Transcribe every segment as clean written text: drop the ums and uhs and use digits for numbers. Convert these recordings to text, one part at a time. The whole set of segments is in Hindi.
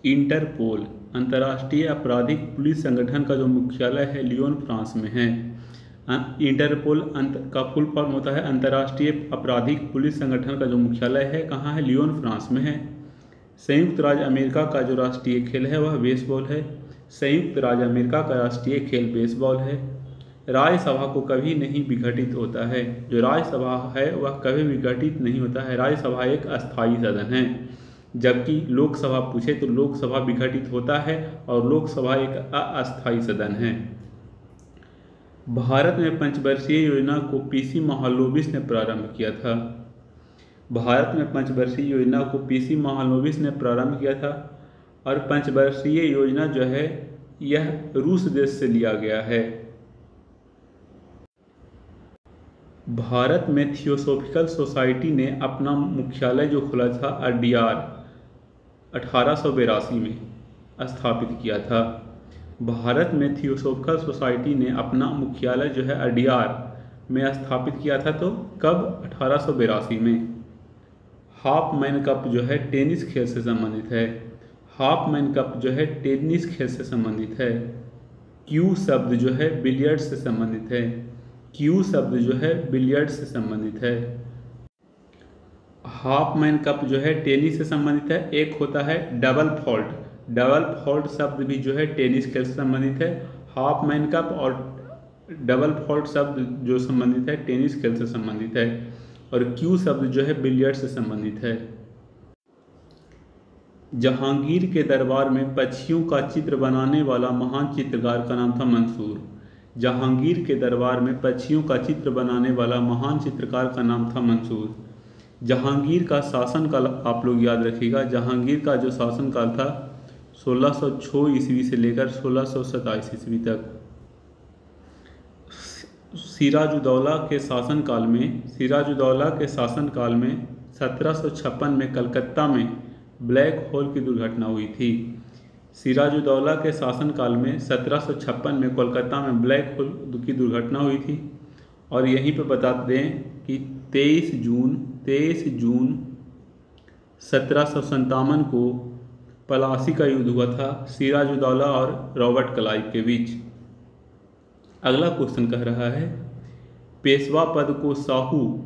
इंटरपोल अंतर्राष्ट्रीय आपराधिक पुलिस संगठन का जो मुख्यालय है लियोन फ्रांस में है। इंटरपोल का फुल फॉर्म होता है अंतर्राष्ट्रीय आपराधिक पुलिस संगठन का जो मुख्यालय है कहाँ है, लियोन फ्रांस में है। संयुक्त राज्य अमेरिका का जो राष्ट्रीय खेल है वह बेसबॉल है। संयुक्त राज्य अमेरिका का राष्ट्रीय खेल बेसबॉल है। राज्यसभा को कभी नहीं विघटित होता है, जो राज्यसभा है वह कभी विघटित नहीं होता है। राज्यसभा एक अस्थायी सदन है, जबकि लोकसभा पूछे तो लोकसभा विघटित होता है और लोकसभा एक अस्थायी सदन है। भारत में पंचवर्षीय योजना को पीसी महालोबिस ने प्रारंभ किया था। भारत में पंचवर्षीय योजना को पीसी महालोबिस ने प्रारंभ किया था और पंचवर्षीय योजना जो है यह रूस देश से लिया गया है। भारत में थियोसॉफिकल सोसाइटी ने अपना मुख्यालय जो खुला था अड्यार 1882 में स्थापित किया था। भारत में थियोसॉफिकल सोसाइटी ने अपना मुख्यालय जो है अड्यार में स्थापित किया था, तो कब, 1882 में। हाफ मैन कप जो है टेनिस खेल से संबंधित है। हाफ मैन कप जो है टेनिस खेल से संबंधित है। क्यू शब्द जो है बिलियर्ड्स से संबंधित है। क्यू शब्द जो है बिलियर्ड्स से संबंधित है। हाफ मैन कप जो है टेनिस से संबंधित है। एक होता है डबल फॉल्ट, डबल फॉल्ट शब्द भी जो है टेनिस खेल से संबंधित है। हाफ मैन कप और डबल फॉल्ट शब्द जो संबंधित है टेनिस खेल से संबंधित है। और क्यू शब्द जो है बिलियर्ड्स से संबंधित है। जहांगीर के दरबार में पक्षियों का चित्र बनाने वाला महान चित्रकार का नाम था मंसूर। जहांगीर के दरबार में पक्षियों का चित्र बनाने वाला महान चित्रकार का नाम था मंसूर। जहांगीर का शासनकाल आप लोग याद रखिएगा, जहांगीर का जो शासनकाल था 1606 ईस्वी से लेकर 1627 ईस्वी तक। सिराजुद्दौला के शासनकाल में 1756 में कलकत्ता में ब्लैक होल की दुर्घटना हुई थी। सिराजुद्दौला के शासनकाल में 1756 में कोलकाता में ब्लैक होल की दुर्घटना हुई थी। और यहीं पे बता दें कि 23 जून 1757 को पलासी का युद्ध हुआ था सिराजुद्दौला और रॉबर्ट क्लाइव के बीच। अगला क्वेश्चन कह रहा है, पेशवा पद को शाहू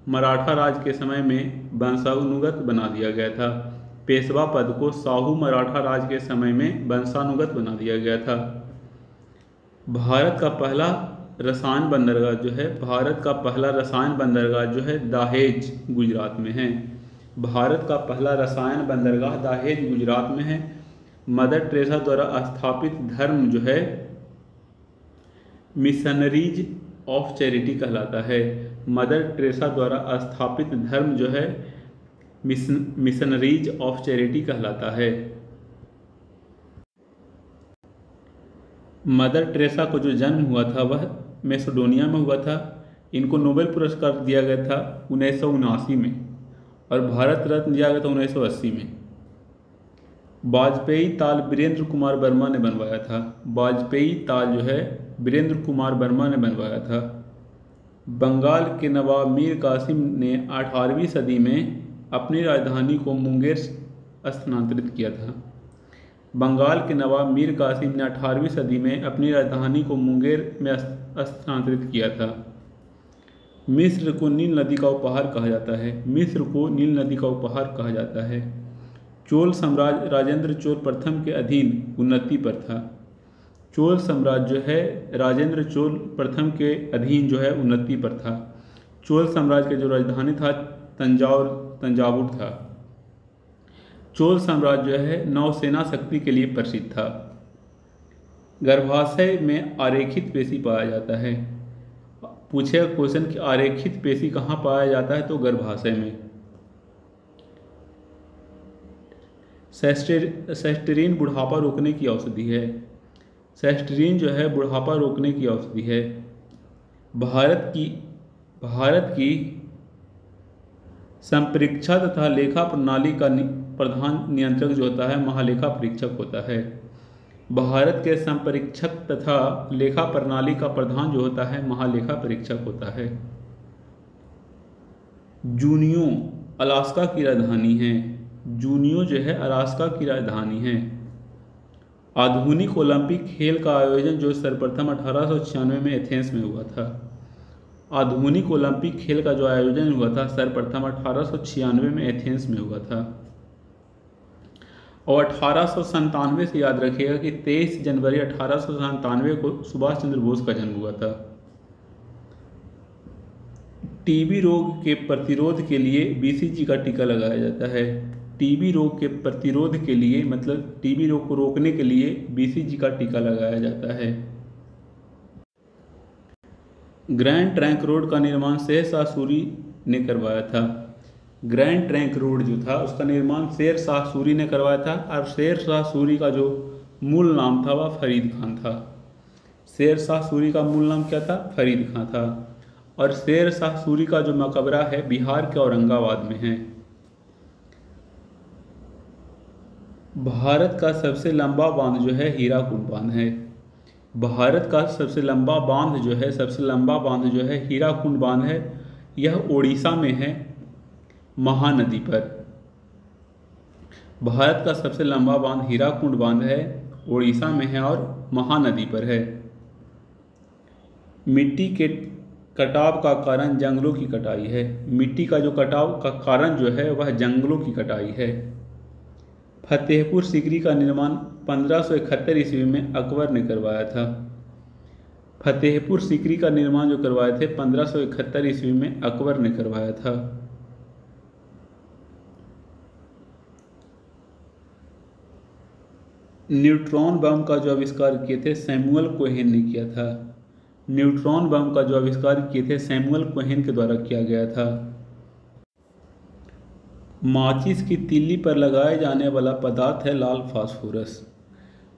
मराठा राज के समय में वंशानुगत बना दिया गया था। पेशवा पद को शाहू मराठा राज के समय में वंशानुगत बना दिया गया था। भारत का पहला रसायन बंदरगाह जो है दहेज गुजरात में है। भारत का पहला रसायन बंदरगाह दहेज गुजरात में है। मदर टेरेसा द्वारा स्थापित धर्म जो है मिशनरीज ऑफ चैरिटी कहलाता है। मदर टेरेसा द्वारा स्थापित धर्म जो है मिशनरीज ऑफ चैरिटी कहलाता है। मदर टेरेसा को जो जन्म हुआ था वह मैसेडोनिया में हुआ था। इनको नोबेल पुरस्कार दिया गया था 1979 में और भारत रत्न दिया गया था 1980 में। वाजपेयी ताल वीरेंद्र कुमार वर्मा ने बनवाया था। वाजपेयी ताल जो है वीरेंद्र कुमार वर्मा ने बनवाया था। बंगाल के नवाब मीर कासिम ने 18वीं सदी में अपनी राजधानी को मुंगेर स्थानांतरित किया था। बंगाल के नवाब मीर कासिम ने 18वीं सदी में अपनी राजधानी को मुंगेर में स्थानांतरित किया था। मिस्र को नील नदी का उपहार कहा जाता है। मिस्र को नील नदी का उपहार कहा जाता है। चोल साम्राज्य राजेंद्र चोल प्रथम के अधीन उन्नति पर था। चोल साम्राज्य जो है राजेंद्र चोल प्रथम के अधीन जो है उन्नति पर था। चोल साम्राज्य की जो राजधानी था तंजावुर था। चोल साम्राज्य जो है नौसेना शक्ति के लिए प्रसिद्ध था। गर्भाशय में आरेखित पेशी पाया जाता है। पूछेगा क्वेश्चन कि आरेखित पेशी कहाँ पाया जाता है, तो गर्भाशय में। सेस्टेरिन बुढ़ापा रोकने की औषधि है। सेस्टेरिन जो है बुढ़ापा रोकने की औषधि है। भारत की संपरीक्षा तथा लेखा प्रणाली का प्रधान नियंत्रक जो होता है महालेखा परीक्षक होता है। भारत के संपरीक्षक तथा लेखा प्रणाली का प्रधान जो होता है महालेखा परीक्षक होता है। जूनियो अलास्का की राजधानी है। जूनियो जो है अलास्का की राजधानी है। आधुनिक ओलंपिक खेल का आयोजन जो सर्वप्रथम 1896 में एथेंस में हुआ था। आधुनिक ओलंपिक खेल का जो आयोजन हुआ था सर्वप्रथम 1896 में एथेंस में हुआ था। और 1897 से याद रखिएगा कि 23 जनवरी 1897 को सुभाष चंद्र बोस का जन्म हुआ था। टीबी रोग के प्रतिरोध के लिए बीसीजी का टीका लगाया जाता है। टीबी रोग के प्रतिरोध के लिए मतलब टीबी रोग को रोकने के लिए बीसीजी का टीका लगाया जाता है। ग्रैंड ट्रंक रोड का निर्माण शेरशाह सूरी ने करवाया था। ग्रैंड ट्रंक रोड जो था उसका निर्माण शेरशाह सूरी ने करवाया था और शेरशाह सूरी का जो मूल नाम था वह फरीद खान था। शेरशाह सूरी का मूल नाम क्या था? फरीद खान था। और शेरशाह सूरी का जो मकबरा है बिहार के औरंगाबाद में है। भारत का सबसे लंबा बांध जो है हीराकुंड बांध है। भारत का सबसे लंबा बांध जो है हीराकुंड बांध है। यह उड़ीसा में है, महानदी पर। भारत का सबसे लंबा बांध हीराकुंड बांध है, उड़ीसा में है और महानदी पर है। मिट्टी के कटाव का कारण जंगलों की कटाई है। मिट्टी का जो कटाव का कारण जो है वह जंगलों की कटाई है। फतेहपुर सीकरी का निर्माण 1571 ईस्वी में अकबर ने करवाया था। फतेहपुर सीकरी का निर्माण जो करवाए थे 1571 ईस्वी में अकबर ने करवाया था। न्यूट्रॉन बम का जो आविष्कार किए थे सैमुअल कोहेन ने किया था। न्यूट्रॉन बम का जो आविष्कार किए थे सैमुअल कोहेन के द्वारा किया गया था। माचिस की तीली पर लगाए जाने वाला पदार्थ है लाल फास्फोरस।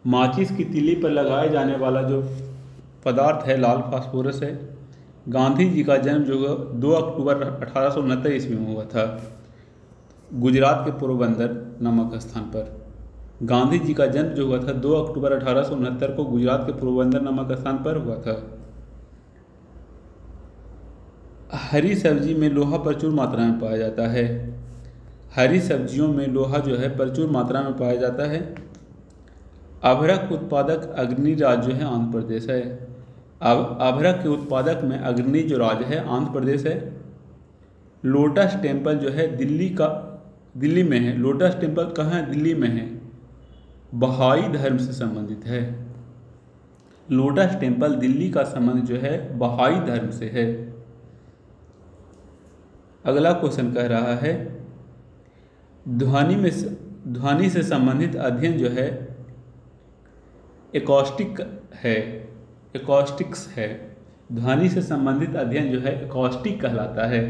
माचिस की तीली पर लगाए जाने वाला जो पदार्थ है लाल फास्फोरस है। गांधी जी का जन्म जो 2 अक्टूबर 1869 ईस्वी में हुआ था, गुजरात के पोरबंदर नामक स्थान पर। गांधी जी का जन्म जो हुआ था 2 अक्टूबर 1869 को गुजरात के पोरबंदर नामक स्थान पर हुआ था। हरी सब्जी में लोहा प्रचुर मात्रा में पाया जाता है। हरी सब्जियों में लोहा जो है प्रचुर मात्रा में पाया जाता है। अभ्रक उत्पादक अग्रणी राज्य जो है आंध्र प्रदेश है। अब अभ्रक के उत्पादक में अग्रणी जो राज्य है आंध्र प्रदेश है। लोटस टेम्पल जो है दिल्ली में है। लोटस टेम्पल कहाँ है? दिल्ली में है। बहाई धर्म से संबंधित है। लोटस टेम्पल दिल्ली का संबंध जो है बहाई धर्म से है। अगला क्वेश्चन कह रहा है ध्वनि से संबंधित अध्ययन जो है एकॉस्टिक्स है। ध्वनि से संबंधित अध्ययन जो है एकॉस्टिक कहलाता है।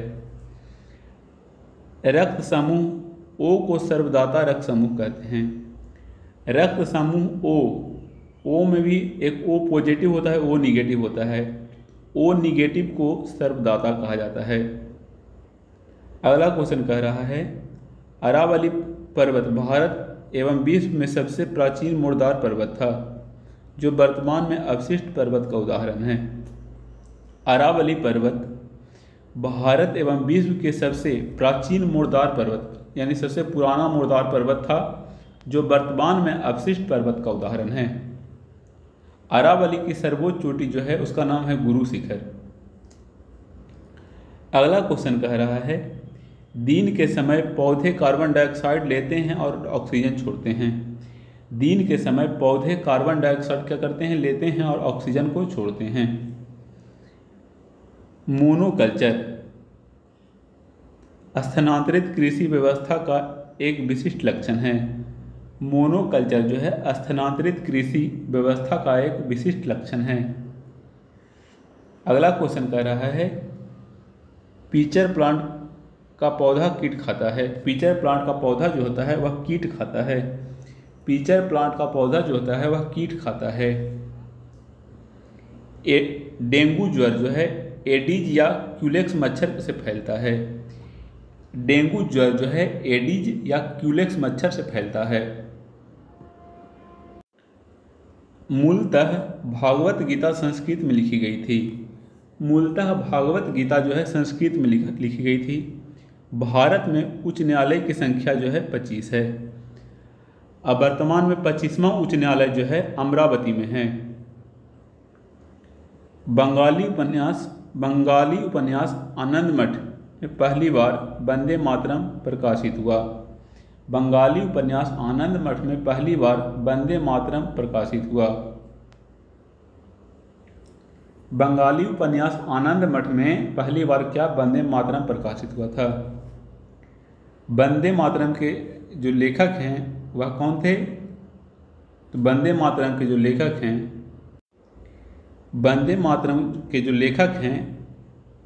रक्त समूह ओ को सर्वदाता रक्त समूह कहते हैं। रक्त समूह ओ में भी एक ओ पॉजिटिव होता है, ओ निगेटिव होता है। ओ निगेटिव को सर्वदाता कहा जाता है। अगला क्वेश्चन कह रहा है अरावली पर्वत भारत एवं विश्व में सबसे प्राचीन मुर्दार पर्वत था, जो वर्तमान में अवशिष्ट पर्वत का उदाहरण है। अरावली पर्वत भारत एवं विश्व के सबसे प्राचीन मुर्दार पर्वत यानी सबसे पुराना मुर्दार पर्वत था, जो वर्तमान में अवशिष्ट पर्वत का उदाहरण है। अरावली की सर्वोच्च चोटी जो है उसका नाम है गुरु शिखर। अगला क्वेश्चन कह रहा है दिन के समय पौधे कार्बन डाइऑक्साइड लेते हैं और ऑक्सीजन छोड़ते हैं। दिन के समय पौधे कार्बन डाइऑक्साइड क्या करते हैं? लेते हैं और ऑक्सीजन को छोड़ते हैं। मोनोकल्चर स्थानांतरित कृषि व्यवस्था का एक विशिष्ट लक्षण है। मोनोकल्चर जो है स्थानांतरित कृषि व्यवस्था का एक विशिष्ट लक्षण है। अगला क्वेश्चन कह रहा है पीचर प्लांट का पौधा कीट खाता है। पीचर प्लांट का पौधा जो होता है वह कीट खाता है। पीचर प्लांट का पौधा जो होता है वह कीट खाता है। डेंगू ज्वर जो है एडीज या क्यूलेक्स मच्छर से फैलता है। डेंगू ज्वर जो है एडीज या क्यूलेक्स मच्छर से फैलता है। मूलतः भागवत गीता संस्कृत में लिखी गई थी। मूलतः भागवत गीता जो है संस्कृत में लिखी गई थी। भारत में उच्च न्यायालय की संख्या जो है 25 है। अब वर्तमान में 25वां उच्च न्यायालय जो है अमरावती में है। बंगाली उपन्यास आनंद मठ में पहली बार वंदे मातरम प्रकाशित हुआ। बंगाली उपन्यास आनंद मठ में पहली बार वंदे मातरम प्रकाशित हुआ। बंगाली उपन्यास आनंद मठ में पहली बार क्या वंदे मातरम प्रकाशित हुआ था। वंदे मातरम के जो लेखक हैं वह कौन थे? तो वंदे मातरम के जो लेखक हैं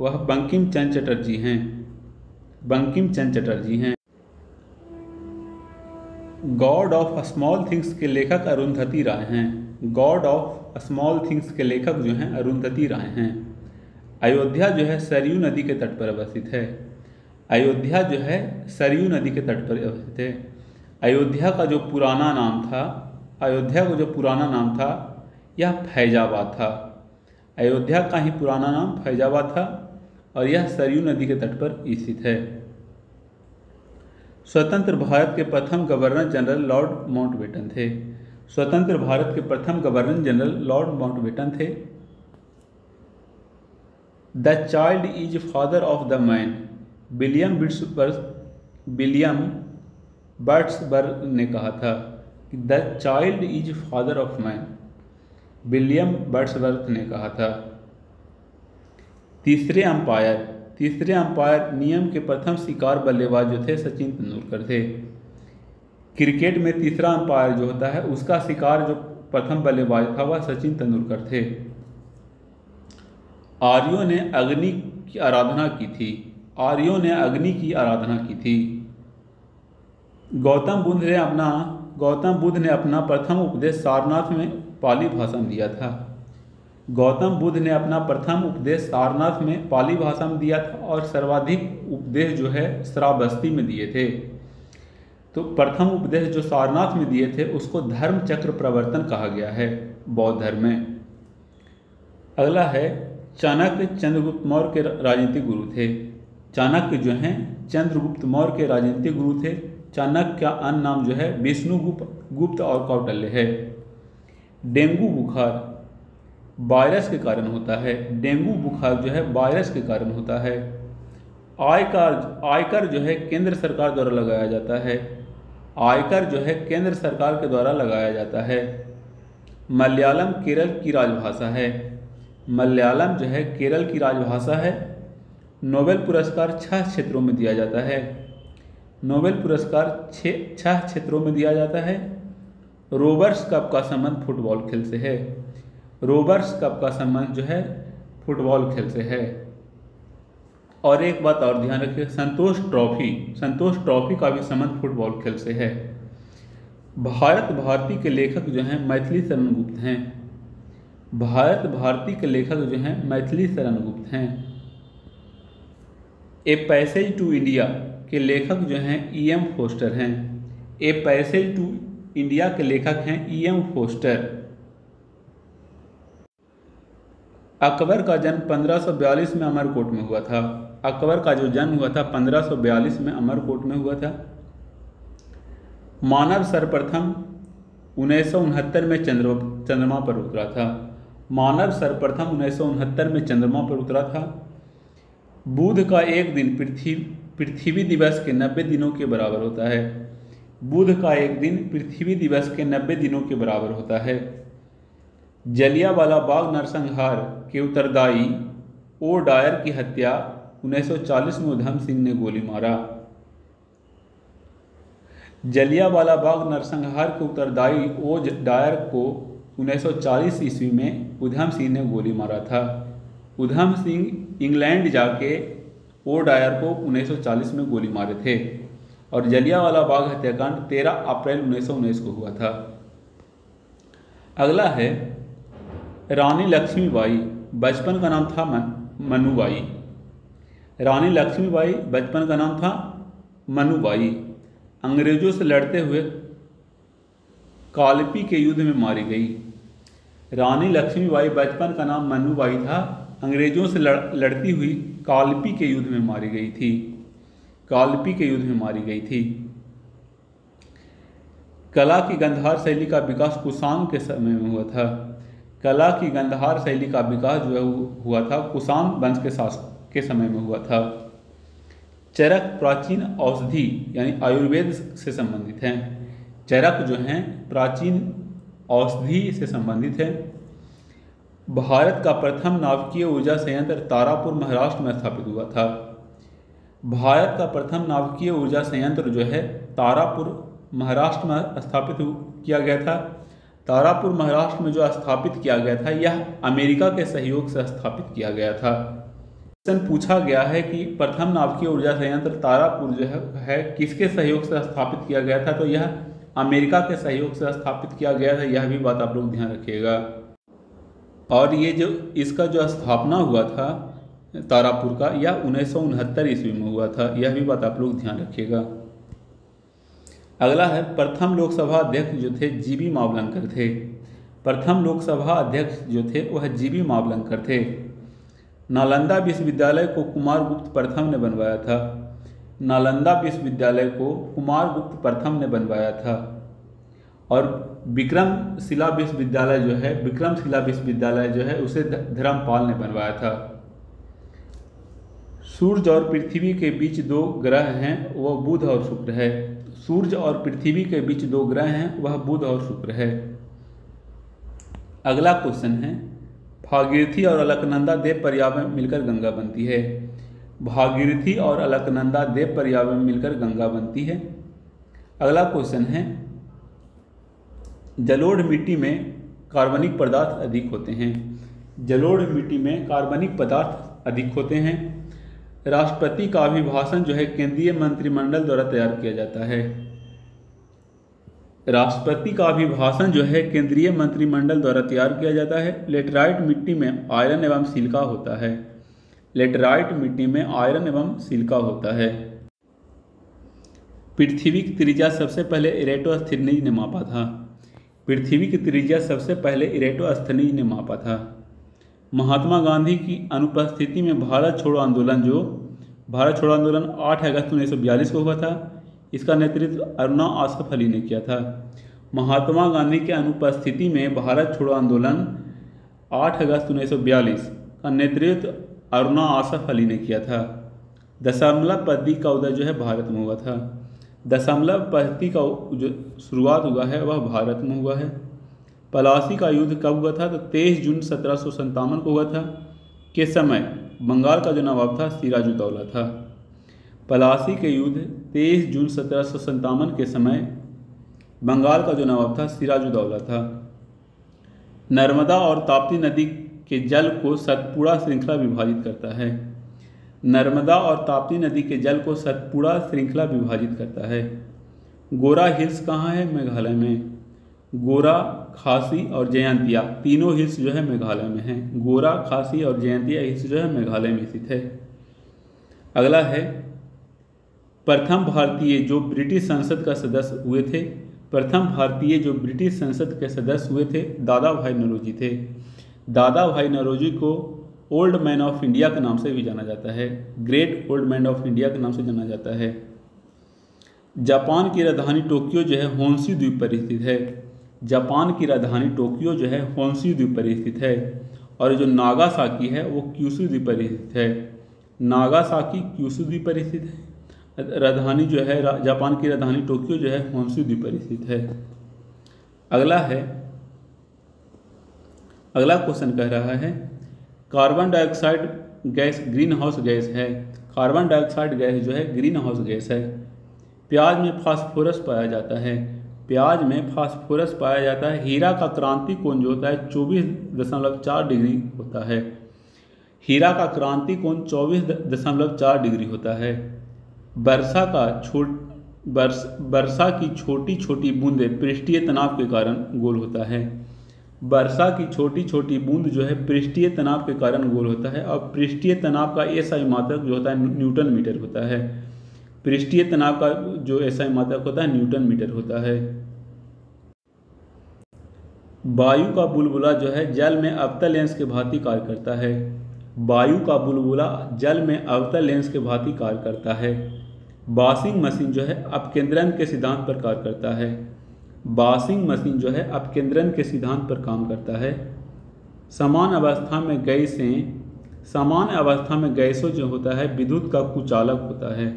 वह बंकिम चंद्र चटर्जी हैं। गॉड ऑफ स्मॉल थिंग्स के लेखक अरुंधति राय हैं। गॉड ऑफ स्मॉल थिंग्स के लेखक जो हैं अरुंधति राय हैं। अयोध्या जो है सरयू नदी के तट पर अवस्थित है। अयोध्या जो है सरयू नदी के तट पर अवस्थित है। अयोध्या का जो पुराना नाम था यह फैजाबाद था। अयोध्या का ही पुराना नाम फैजाबाद था और यह सरयू नदी के तट पर स्थित है। स्वतंत्र भारत के प्रथम गवर्नर जनरल लॉर्ड माउंटबेटन थे। स्वतंत्र भारत के प्रथम गवर्नर जनरल लॉर्ड माउंटबेटन थे। The child is father of the man, William Wordsworth ने कहा था कि the child is father of man, William Wordsworth ने कहा था। तीसरे अंपायर नियम के प्रथम शिकार बल्लेबाज जो थे सचिन तेंदुलकर थे। क्रिकेट में तीसरा अंपायर जो होता है उसका शिकार जो प्रथम बल्लेबाज था वह सचिन तेंदुलकर थे। आर्यों ने अग्नि की आराधना की थी। गौतम बुद्ध ने अपना प्रथम उपदेश सारनाथ में पाली भाषा में दिया था। पाली भाषा में दिया था और सर्वाधिक उपदेश जो है श्रावस्ती में दिए थे। तो प्रथम उपदेश जो सारनाथ में दिए थे उसको धर्म चक्र प्रवर्तन कहा गया है बौद्ध धर्म में। अगला है चाणक्य चंद्रगुप्त मौर्य के राजनीतिक गुरु थे। चाणक्य जो हैं चंद्रगुप्त मौर्य के राजनीतिक गुरु थे। चाणक्य का अन्य नाम जो है विष्णुगुप्त और कौटिल्य है। डेंगू बुखार वायरस के कारण होता है। डेंगू बुखार जो है वायरस के कारण होता है। आयकर जो है केंद्र सरकार द्वारा लगाया जाता है। आयकर जो है केंद्र सरकार के द्वारा लगाया जाता है। मलयालम केरल की राजभाषा है। मलयालम जो है केरल की राजभाषा है। नोबेल पुरस्कार 6 क्षेत्रों में दिया जाता है। नोबेल पुरस्कार 6 क्षेत्रों में दिया जाता है। रोबर्ट्स कप का संबंध फुटबॉल खेल से है। रोबर्ट्स कप का संबंध जो है फुटबॉल खेल से है। और एक बात और ध्यान रखिए, संतोष ट्रॉफी का भी संबंध फुटबॉल खेल से है। भारत भारती के लेखक जो हैं मैथिली शरण गुप्त हैं। भारत भारती के लेखक जो हैं मैथिली शरण गुप्त हैं। ए पैसेज टू इंडिया के लेखक जो हैं E.M. फोस्टर हैं। ए पैसेज टू इंडिया के लेखक हैं E.M. फोस्टर। अकबर का जन्म 1542 में अमरकोट में हुआ था। अकबर का जो जन्म हुआ था 1542 में अमरकोट में हुआ था। मानव सर्वप्रथम 1969 में चंद्रमा पर उतरा था। मानव सर्वप्रथम 1969 में चंद्रमा पर उतरा था। बुध का एक दिन पृथ्वी दिवस के 90 दिनों के बराबर होता है। बुध का एक दिन पृथ्वी दिवस के 90 दिनों के बराबर होता है। जलियांवाला बाग नरसंहार के उत्तरदायी ओ डायर की हत्या 1940 में उधम सिंह ने गोली मारा। जलियांवाला बाग नरसंहार के उत्तरदायी ओ डायर को 1940 ईस्वी में उधम सिंह ने गोली मारा था। उधम सिंह इंग्लैंड जाके ओ डायर को 1940 में गोली मारे थे और जलियांवाला बाग हत्याकांड 13 अप्रैल 1919 को हुआ था। अगला है रानी लक्ष्मीबाई, बचपन का नाम था मनुबाई। रानी लक्ष्मीबाई बचपन का नाम था मनुबाई। अंग्रेजों से लड़ते हुए कालपी के युद्ध में मारी गई। रानी लक्ष्मीबाई बचपन का नाम मनुबाई था। अंग्रेजों से लड़ती हुई कालपी के युद्ध में मारी गई थी। कालपी के युद्ध में मारी गई थी। कला की गंधार शैली का विकास कुषाण के समय में हुआ था। कला की गंधार शैली का विकास जो है हुआ था कुषाण वंश के शासक के समय में हुआ था। चरक प्राचीन औषधि यानी आयुर्वेद से संबंधित हैं। चरक जो हैं प्राचीन औषधि से संबंधित है। भारत का प्रथम नाभिकीय ऊर्जा संयंत्र तारापुर महाराष्ट्र में स्थापित हुआ था। भारत का प्रथम नाभिकीय ऊर्जा संयंत्र जो है तारापुर महाराष्ट्र में स्थापित किया गया था। तारापुर महाराष्ट्र में जो स्थापित किया गया था यह अमेरिका के सहयोग से स्थापित किया गया था। क्वेश्चन पूछा गया है कि प्रथम नाभिकीय ऊर्जा संयंत्र तारापुर जो है किसके सहयोग से स्थापित किया गया था, तो यह अमेरिका के सहयोग से स्थापित किया गया था। यह भी बात आप लोग ध्यान रखिएगा। और ये जो इसका जो स्थापना हुआ था तारापुर का, यह 1969 ईस्वी में हुआ था। यह भी बात आप लोग ध्यान रखिएगा। अगला है प्रथम लोकसभा अध्यक्ष जो थे जीबी मावलंकर थे। प्रथम लोकसभा अध्यक्ष जो थे वह जीबी मावलंकर थे। नालंदा विश्वविद्यालय को कुमारगुप्त प्रथम ने बनवाया था। नालंदा विश्वविद्यालय को कुमारगुप्त प्रथम ने बनवाया था। और विक्रमशिला विश्वविद्यालय जो है उसे धर्मपाल ने बनवाया था। सूर्य और पृथ्वी के बीच दो ग्रह हैं, वह बुध और शुक्र है। सूर्य और पृथ्वी के बीच दो ग्रह हैं, वह बुध और शुक्र है। अगला क्वेश्चन है भागीरथी और अलकनंदा देव प्रयाग में मिलकर गंगा बनती है। भागीरथी और अलकनंदा देव प्रयाग में मिलकर गंगा बनती है। अगला क्वेश्चन है जलोढ़ मिट्टी में कार्बनिक पदार्थ अधिक होते हैं। जलोढ़ मिट्टी में कार्बनिक पदार्थ अधिक होते हैं। राष्ट्रपति का अभिभाषण जो है केंद्रीय मंत्रिमंडल द्वारा तैयार किया जाता है। राष्ट्रपति का अभिभाषण जो है केंद्रीय मंत्रिमंडल द्वारा तैयार किया जाता है। लेटराइट मिट्टी में आयरन एवं सिलिका होता है। लेटराइट मिट्टी में आयरन एवं सिलिका होता है। पृथ्वी की त्रिज्या सबसे पहले इरेटोस्थनीज ने मापा था। पृथ्वी की त्रिज्या सबसे पहले इरेटोस्थनीज ने मापा था। महात्मा गांधी की अनुपस्थिति में भारत छोड़ो आंदोलन 8 अगस्त 1942 को हुआ था। इसका नेतृत्व अरुणा आसफ अली ने किया था। महात्मा गांधी के अनुपस्थिति में भारत छोड़ो आंदोलन 8 अगस्त 1942 का नेतृत्व अरुणा आसफ अली ने किया था। दशमलव पद्धति का उदय जो है भारत में हुआ था। दशमलव पद्धति का जो शुरुआत हुआ है वह भारत में हुआ है। पलासी का युद्ध कब हुआ था, तो 23 जून 1757 को हुआ था। के समय बंगाल का जो नवाब था सिराजुद्दौला था। पलासी के युद्ध 23 जून 1757 के समय बंगाल का जो नवाब था सिराजुद्दौला था। नर्मदा और ताप्ती नदी के जल को सतपुड़ा श्रृंखला विभाजित करता है। नर्मदा और ताप्ती नदी के जल को सतपुड़ा श्रृंखला विभाजित करता है। गोरा हिल्स कहाँ है, मेघालय में। गोरा, खासी और जयंतिया तीनों हिल्स जो है मेघालय में हैं। गोरा, खासी और जयंतिया हिल्स जो है मेघालय में स्थित है। अगला है प्रथम भारतीय जो ब्रिटिश संसद का सदस्य हुए थे। प्रथम भारतीय जो ब्रिटिश संसद के सदस्य हुए थे दादा भाई नौरोजी थे। दादा भाई नौरोजी को ओल्ड मैन ऑफ इंडिया के नाम से भी जाना जाता है। Great old man of India के नाम से जाना जाता है। जापान की राजधानी टोक्यो जो है होन्शू द्वीप पर स्थित है। जापान की राजधानी टोक्यो जो है होन्शू द्वीप पर स्थित है। और जो नागासाकी है वो क्यूशू द्वीप पर स्थित है। नागासाकी क्यूशू द्वीप पर स्थित है। राजधानी जो है जापान की राजधानी टोक्यो जो है होन्शू द्वीप पर स्थित है। अगला क्वेश्चन कह रहा है carbon dioxide gas green house gas है। कार्बन डाइऑक्साइड गैस जो है ग्रीन हाउस गैस है। प्याज में फास्फोरस पाया जाता है। प्याज में फास्फोरस पाया जाता है। हीरा का क्रांति कोण जो होता है 24.4 डिग्री होता है। हीरा का क्रांति कोण 24.4 डिग्री होता है। वर्षा की छोटी छोटी बूंदें पृष्ठीय तनाव के कारण गोल होता है। वर्षा की छोटी छोटी बूंद जो है पृष्ठीय तनाव के कारण गोल होता है। और पृष्ठीय तनाव का एसआई मात्रक जो होता है न्यूटन मीटर होता है। पृष्ठीय तनाव का जो एसआई मात्रक होता है न्यूटन मीटर होता है। वायु का बुलबुला जो है जल में अवतल लेंस के भांति कार्य करता है। वायु का बुलबुला जल में अवतल लेंस के भांति कार्य करता है। वॉशिंग मशीन जो है अपकेंद्रन के सिद्धांत पर कार्य करता है। वॉशिंग मशीन जो है अपकेंद्रन के सिद्धांत पर काम करता है। समान अवस्था में गैसों जो होता है विद्युत का कुचालक होता है।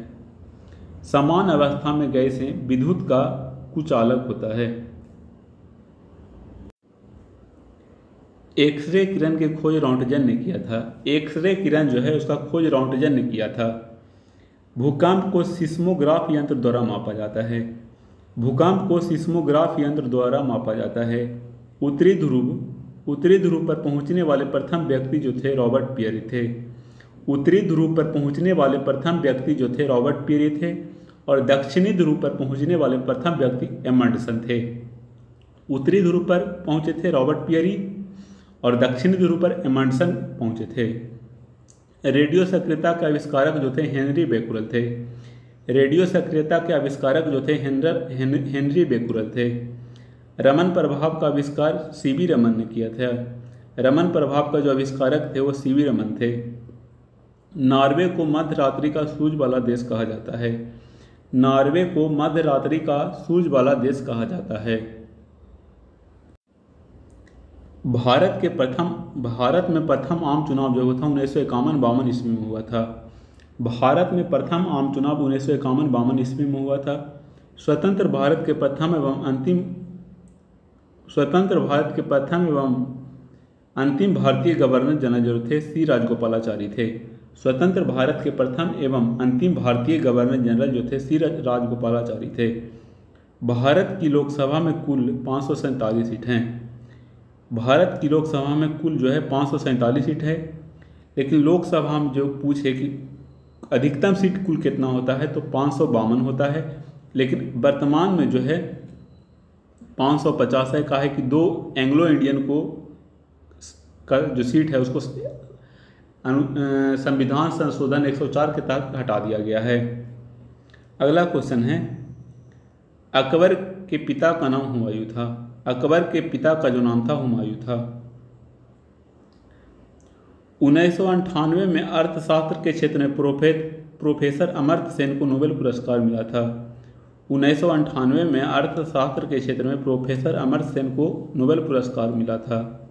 समान अवस्था में गैसें विद्युत का कुचालक होता है। एक्सरे किरण की खोज रॉन्टजन ने किया था। एक्सरे किरण जो है उसका खोज रॉन्टजन ने किया था। भूकंप को सिस्मोग्राफ यंत्र द्वारा मापा जाता है। भूकंप को सिस्मोग्राफ यंत्र द्वारा मापा जाता है। उत्तरी ध्रुव पर पहुंचने वाले प्रथम व्यक्ति जो थे रॉबर्ट पियरी थे। उत्तरी ध्रुव पर पहुंचने वाले प्रथम व्यक्ति जो थे रॉबर्ट पियरी थे और दक्षिणी ध्रुव पर पहुंचने वाले प्रथम व्यक्ति एमंडसन थे। उत्तरी ध्रुव पर पहुंचे थे रॉबर्ट पियरी और दक्षिणी ध्रुव पर एमंडसन पहुंचे थे। रेडियो सक्रियता के आविष्कारक जो थे हेनरी बेकुरल थे। रेडियो सक्रियता के आविष्कारक जो थे हेनरी बेकुरल थे। रमन प्रभाव का आविष्कार सीवी रमन ने किया था। रमन प्रभाव का जो आविष्कारक थे वो सीवी रमन थे। नॉर्वे को मध्य रात्रि का सूरज वाला देश कहा जाता है। नॉर्वे को मध्य रात्रि का सूरज वाला देश कहा जाता है। भारत में प्रथम आम चुनाव जो था 1951-52 ईस्वी में हुआ था। भारत में प्रथम आम चुनाव 1951-52 ईस्वी में हुआ था। स्वतंत्र भारत के प्रथम एवं अंतिम भारतीय गवर्नर जनरल जो थे सी राजगोपालाचारी थे। स्वतंत्र भारत के प्रथम एवं अंतिम भारतीय गवर्नर जनरल जो थे सी राजगोपालाचारी थे। भारत की लोकसभा में कुल 547 सीट हैं। भारत की लोकसभा में कुल जो है 547 सीट है, लेकिन लोकसभा में जो पूछे कि अधिकतम सीट कुल कितना होता है तो 552 होता है, लेकिन वर्तमान में जो है 550 है। कहा है कि 2 एंग्लो इंडियन को का जो सीट है उसको संविधान संशोधन 104 के तहत हटा दिया गया है। अगला क्वेश्चन है, अकबर के पिता का नाम हुमायूं था। अकबर के पिता का जो नाम था हुमायूं था। 1998 में अर्थशास्त्र के क्षेत्र में प्रोफेसर अमर्त्य सेन को नोबेल पुरस्कार मिला था। 1998 में अर्थशास्त्र के क्षेत्र में प्रोफेसर अमर्त्य सेन को नोबेल पुरस्कार मिला था।